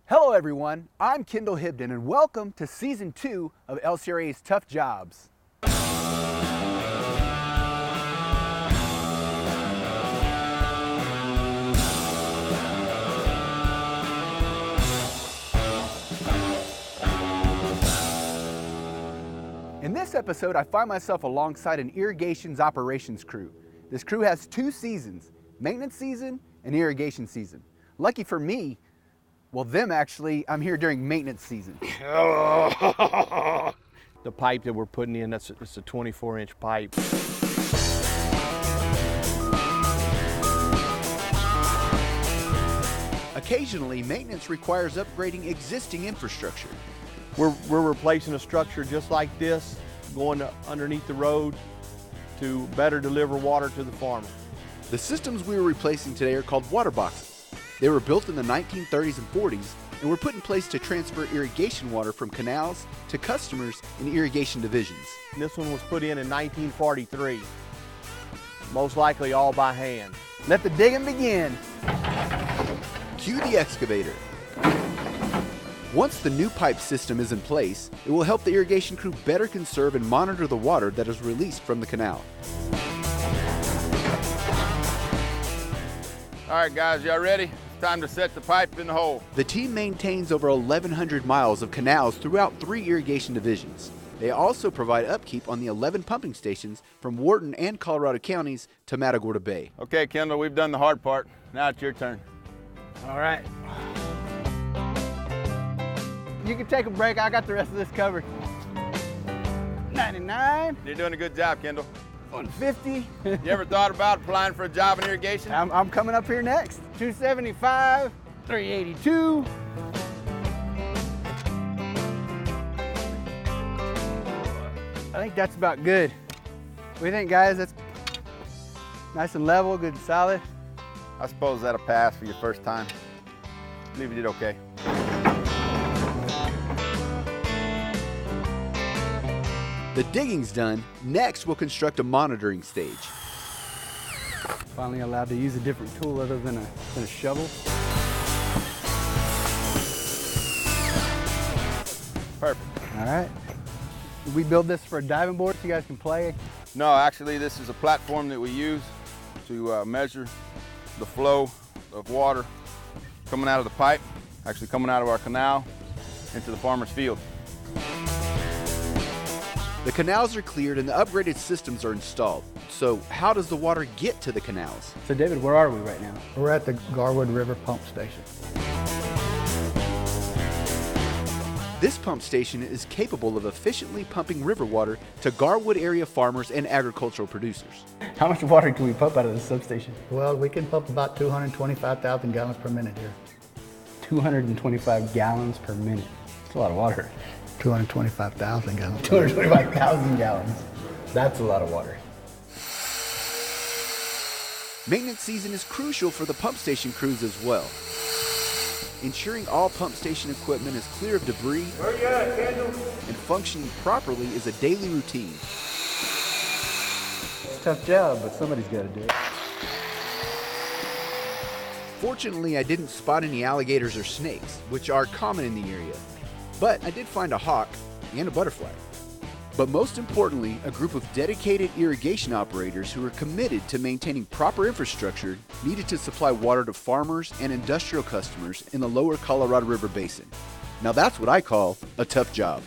Hello everyone, I'm Kendall Hibden and welcome to Season 2 of LCRA's Tough Jobs. In this episode, I find myself alongside an irrigation's operations crew. This crew has two seasons, maintenance season and irrigation season. Lucky for me, well, them actually, I'm here during maintenance season. The pipe that we're putting in, it's a 24-inch pipe. Occasionally, maintenance requires upgrading existing infrastructure. We're replacing a structure just like this, going underneath the road to better deliver water to the farmer. The systems we were replacing today are called water boxes. They were built in the 1930s and 40s and were put in place to transfer irrigation water from canals to customers in irrigation divisions. And this one was put in 1943, most likely all by hand. Let the digging begin. Cue the excavator. Once the new pipe system is in place, it will help the irrigation crew better conserve and monitor the water that is released from the canal. All right, guys, y'all ready? It's time to set the pipe in the hole. The team maintains over 1,100 miles of canals throughout 3 irrigation divisions. They also provide upkeep on the 11 pumping stations from Wharton and Colorado counties to Matagorda Bay. Okay, Kendall, we've done the hard part. Now it's your turn. All right. You can take a break. I got the rest of this covered. 99. You're doing a good job, Kendall. 150. You ever thought about applying for a job in irrigation? I'm coming up here next. 275, 382. I think that's about good. What do you think, guys? That's nice and level, good and solid. I suppose that'll pass for your first time. I believe you did okay. The digging's done. Next, we'll construct a monitoring stage. Finally allowed to use a different tool other than a shovel. Perfect. All right. Did we build this for a diving board so you guys can play? No, actually, this is a platform that we use to measure the flow of water coming out of the pipe, actually coming out of our canal into the farmer's field. The canals are cleared and the upgraded systems are installed. So how does the water get to the canals? So David, where are we right now? We're at the Garwood River Pump Station. This pump station is capable of efficiently pumping river water to Garwood area farmers and agricultural producers. How much water can we pump out of this substation? Well, we can pump about 225,000 gallons per minute here. 225 gallons per minute. That's a lot of water. 225,000 gallons. 225,000 gallons. That's a lot of water. Maintenance season is crucial for the pump station crews as well. Ensuring all pump station equipment is clear of debris and functioning properly is a daily routine. It's a tough job, but somebody's got to do it. Fortunately, I didn't spot any alligators or snakes, which are common in the area. But I did find a hawk and a butterfly. But most importantly, a group of dedicated irrigation operators who are committed to maintaining proper infrastructure needed to supply water to farmers and industrial customers in the lower Colorado River Basin. Now that's what I call a tough job.